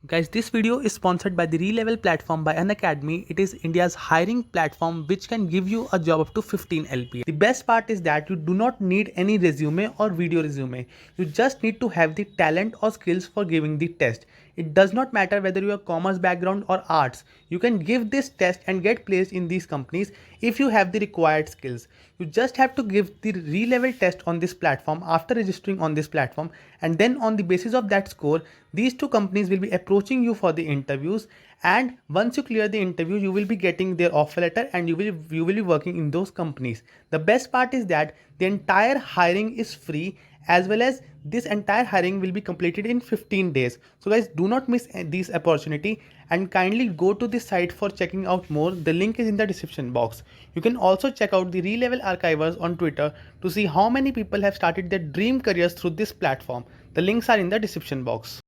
Guys, this video is sponsored by the Relevel platform by Unacademy. It is India's hiring platform which can give you a job up to 15 LPA. The best part is that you do not need any resume or video resume. You just need to have the talent or skills for giving the test. It does not matter whether you are commerce background or arts. You can give this test and get placed in these companies if you have the required skills. You just have to give the Relevel test on this platform after registering on this platform, and then on the basis of that score, these two companies will be approaching you for the interviews, and once you clear the interview you will be getting their offer letter and you will be working in those companies. The best part is that the entire hiring is free, as well as this entire hiring will be completed in 15 days. So guys, do not miss this opportunity and kindly go to this site for checking out more. The link is in the description box. You can also check out the Relevel archivers on Twitter to see how many people have started their dream careers through this platform. The links are in the description box.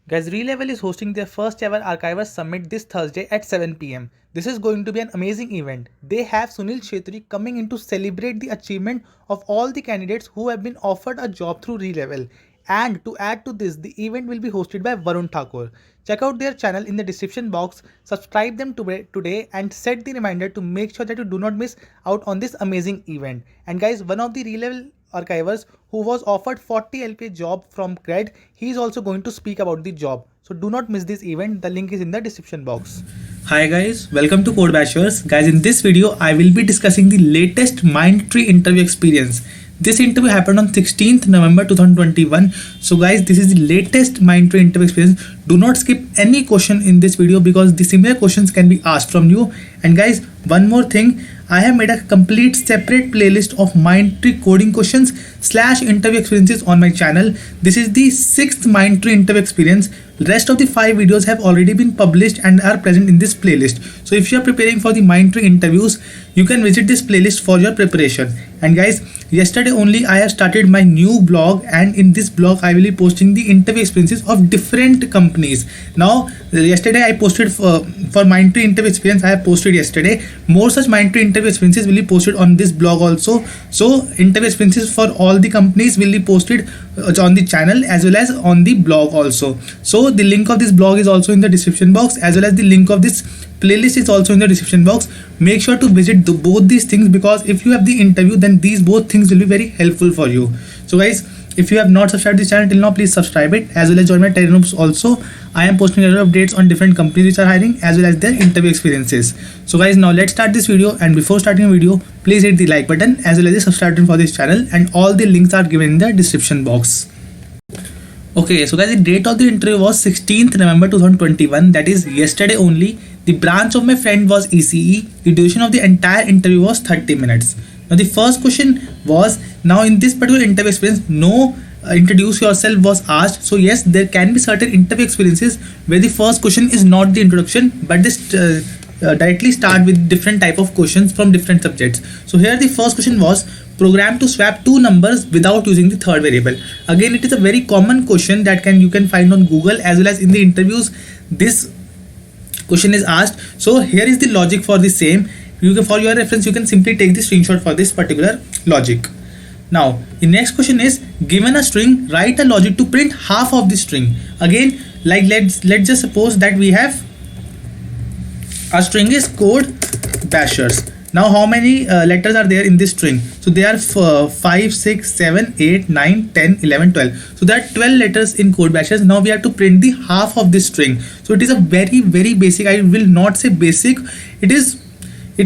Guys, Relevel is hosting their first ever Archivers Summit this Thursday at 7 p.m. This is going to be an amazing event. They have Sunil Shetty coming in to celebrate the achievement of all the candidates who have been offered a job through Relevel. And to add to this, the event will be hosted by Varun Thakur. Check out their channel in the description box, subscribe them today and set the reminder to make sure that you do not miss out on this amazing event. And guys, one of the Relevel archivers who was offered 40 LPA job from CRED, he is also going to speak about the job. So do not miss this event. The link is in the description box. Hi guys, welcome to Code Bashers. Guys, in this video, I will be discussing the latest Mindtree interview experience. This interview happened on 16th November 2021. So guys, this is the latest Mindtree interview experience. Do not skip any question in this video because the similar questions can be asked from you. And guys, one more thing, I have made a complete separate playlist of Mindtree coding questions / interview experiences on my channel. This is the 6th Mindtree interview experience. Rest of the 5 videos have already been published and are present in this playlist. So if you are preparing for the Mindtree interviews, you can visit this playlist for your preparation. And guys, yesterday only I have started my new blog, and in this blog I will be posting the interview experiences of different companies. Now, yesterday I posted for Mindtree interview experience. I have posted yesterday. More such Mindtree interview experiences will be posted on this blog also. So interview experiences for all the companies will be posted on the channel as well as on the blog also. So the link of this blog is also in the description box, as well as the link of this playlist is also in the description box. Make sure to visit both these things, because if you have the interview, then these both things will be very helpful for you. So guys, if you have not subscribed this channel till now, please subscribe it, as well as join my Telegram groups also. I am posting regular updates on different companies which are hiring as well as their interview experiences. So guys, now let's start this video, and before starting the video, please hit the like button as well as the subscribe button for this channel, and all the links are given in the description box. Okay, so guys, the date of the interview was 16th November 2021, that is yesterday only. The branch of my friend was ECE. The duration of the entire interview was 30 minutes. Now the first question was, now in this particular interview experience, no introduce yourself was asked. So yes, there can be certain interview experiences where the first question is not the introduction, but this directly start with different type of questions from different subjects. So here the first question was, program to swap two numbers without using the third variable. Again, it is a very common question that you can find on Google as well as in the interviews. This question is asked. So here is the logic for the same. You can, for your reference, you can simply take the screenshot for this particular logic. Now the next question is, given a string, write a logic to print half of the string. Again, like let's just suppose that we have a string is Code Bashers. Now how many letters are there in this string? So they are 5, 6, 7, 8, 9, 10, 11, 12. So there are 12 letters in Code Bashers. Now we have to print the half of this string. So it is a very basic, I will not say basic, it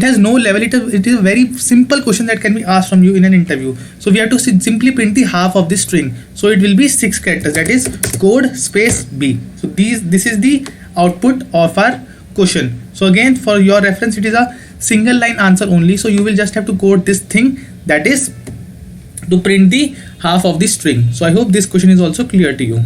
has no level. It is a very simple question that can be asked from you in an interview. So we have to simply print the half of this string. So it will be 6 characters, that is code space B. So this is the output of our question. So again, for your reference, it is a single line answer only. So you will just have to code this thing, that is to print the half of the string. So I hope this question is also clear to you.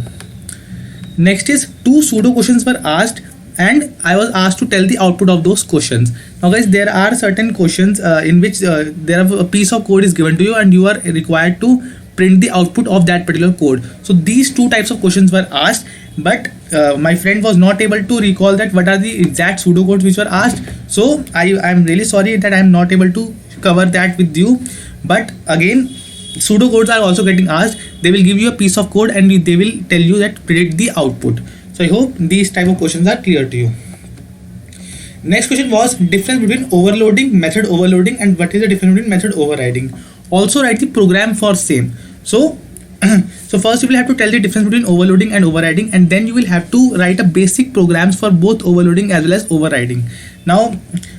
Next is, 2 pseudo questions were asked and I was asked to tell the output of those questions. Now guys, there are certain questions in which there are a piece of code is given to you and you are required to print the output of that particular code. So these 2 types of questions were asked, but my friend was not able to recall that what are the exact pseudocodes which were asked. So I am really sorry that I am not able to cover that with you. But again, pseudocodes are also getting asked. They will give you a piece of code and they will tell you that predict the output. So I hope these type of questions are clear to you. Next question was difference between overloading, method overloading, and what is the difference between method overriding. Also write the program for same. So so first you will have to tell the difference between overloading and overriding, and then you will have to write a basic programs for both overloading as well as overriding. Now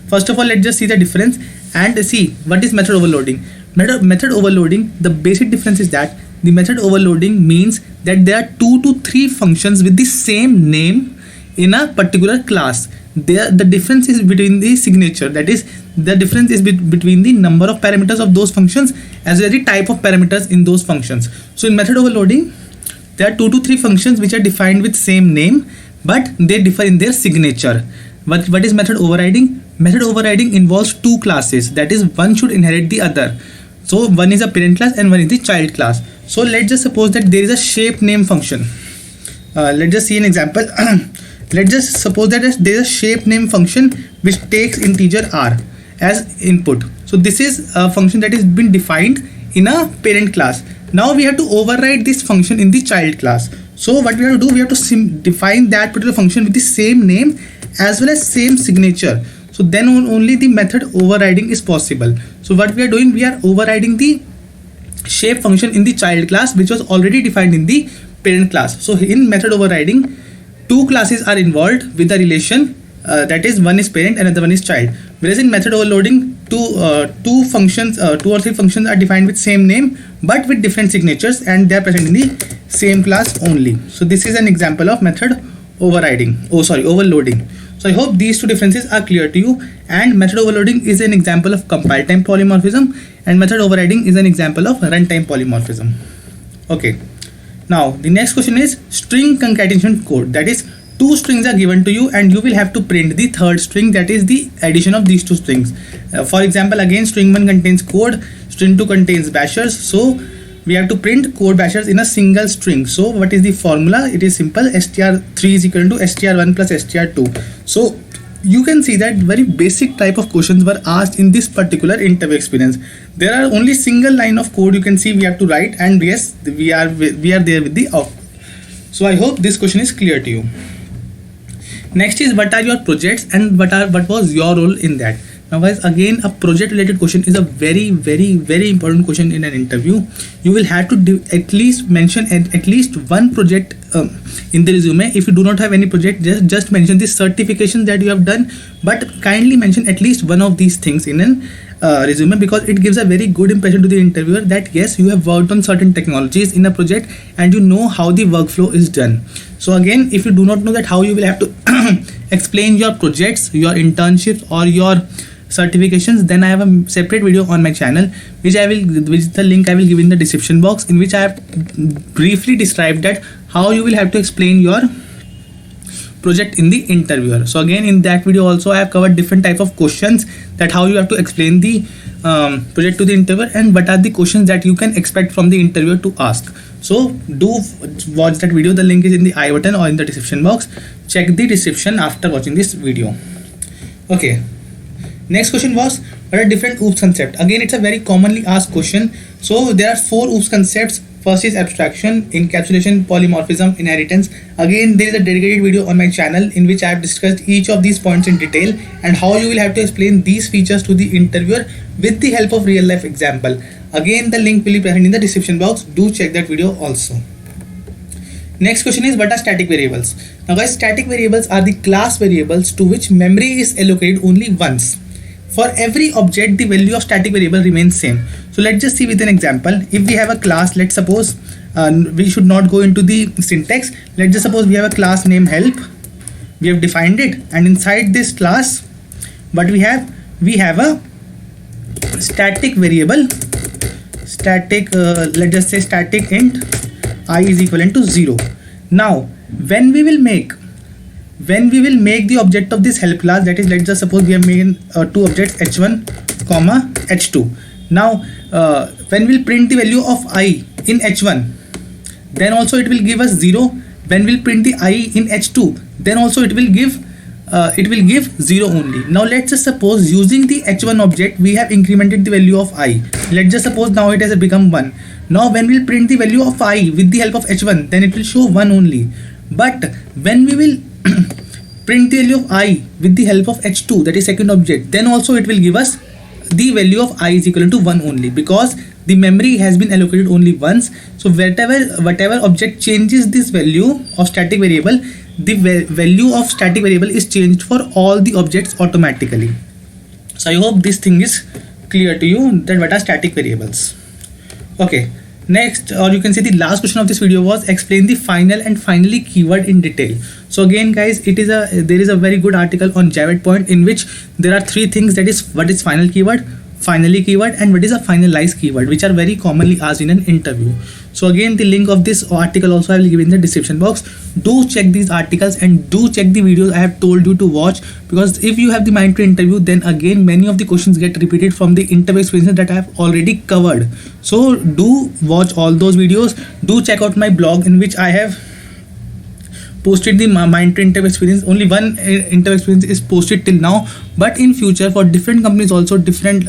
first of all, let's just see the difference and see what is method overloading. Method overloading, the basic difference is that the method overloading means that there are 2 to 3 functions with the same name in a particular class. The difference is between the signature, that is the difference is between the number of parameters of those functions as well as the type of parameters in those functions. So in method overloading, there are 2 to 3 functions which are defined with same name, but they differ in their signature. What is method overriding? Method overriding involves 2 classes, that is one should inherit the other. So one is a parent class and one is the child class. So let's just suppose that there is a shape name function. Let's just see an example. Let's just suppose that there is a shape name function which takes integer r as input. So this is a function that has been defined in a parent class. Now we have to override this function in the child class. So what we have to do, we have to define that particular function with the same name as well as same signature. So then only the method overriding is possible. So what we are doing, we are overriding the shape function in the child class which was already defined in the parent class. So in method overriding, 2 classes are involved with the relation, that is one is parent and another one is child. Whereas in method overloading, 2 or 3 functions are defined with same name but with different signatures, and they are present in the same class only. So this is an example of method overloading. So I hope these 2 differences are clear to you, and method overloading is an example of compile time polymorphism and method overriding is an example of runtime polymorphism. Okay. Now the next question is string concatenation code, that is 2 strings are given to you and you will have to print the third string, that is the addition of these 2 strings. For example, again string 1 contains code, string 2 contains bashers, so we have to print code bashers in a single string. So what is the formula? It is simple, str3 is equal to str1 plus str2. So you can see that very basic type of questions were asked in this particular interview experience. There are only single line of code you can see we have to write, and yes, we are there with the output. So I hope this question is clear to you. Next is what are your projects and what was your role in that. Now guys, again a project related question is a very important question in an interview. You will have to at least mention at least one project in the resume. If you do not have any project, just mention the certifications that you have done, but kindly mention at least one of these things in an resume, because it gives a very good impression to the interviewer that yes, you have worked on certain technologies in a project and you know how the workflow is done. So again, if you do not know that how you will have to explain your projects, your internships or your certifications, then I have a separate video on my channel which the link I will give in the description box, in which I have briefly described that how you will have to explain your project in the interviewer. So again, in that video also I have covered different type of questions, that how you have to explain the project to the interviewer and what are the questions that you can expect from the interviewer to ask. So do watch that video. The link is in the I button or in the description box. Check the description after watching this video. Okay. Next question was what are different OOPS concepts. Again, it's a very commonly asked question. So there are 4 OOPS concepts. First is abstraction, encapsulation, polymorphism, inheritance. Again, there is a dedicated video on my channel in which I have discussed each of these points in detail and how you will have to explain these features to the interviewer with the help of real life example. Again, the link will be present in the description box. Do check that video also. Next question is what are static variables. Now guys, static variables are the class variables to which memory is allocated only once. For every object, the value of static variable remains same. So let's just see with an example. If we have a class, let's suppose we should not go into the syntax. Let's just suppose we have a class named help. We have defined it, and inside this class, what we have a static variable. Let's just say static int I is equivalent to 0. Now when we will make the object of this help class, that is, let's just suppose we have made 2 objects h1 comma h2. Now when we'll print the value of I in h1, then also it will give us 0. When we'll print the I in h2, then also it will give 0 only. Now let's just suppose using the h1 object we have incremented the value of I. Let's just suppose now it has become 1. Now when we'll print the value of I with the help of h1, then it will show 1 only. But when we will print the value of I with the help of h2, that is second object, then also it will give us the value of I is equal to 1 only, because the memory has been allocated only once. So whatever object changes this value of static variable, the value of static variable is changed for all the objects automatically. So I hope this thing is clear to you, that what are static variables. Okay, next, or you can say the last question of this video was explain the final and finally keyword in detail. So again guys, there is a very good article on Javed Point in which there are three things, that is what is final keyword, finally keyword, and what is a finalized keyword, which are very commonly asked in an interview. So again, the link of this article also I will give in the description box. Do check these articles and do check the videos I have told you to watch, because if you have the Mindtree interview, then again many of the questions get repeated from the interview experiences that I have already covered. So do watch all those videos. Do check out my blog in which I have posted the Mindtree interview experience. Only one interview experience is posted till now, but in future for different companies also different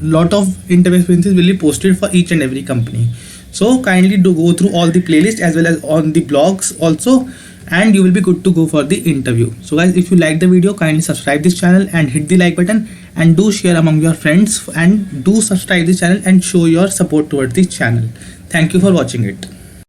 lot of interview experiences will be posted for each and every company. So kindly do go through all the playlists as well as on the blogs also, and you will be good to go for the interview. So guys, if you like the video, kindly subscribe this channel and hit the like button, and do share among your friends, and do subscribe this channel and show your support towards this channel. Thank you for watching it.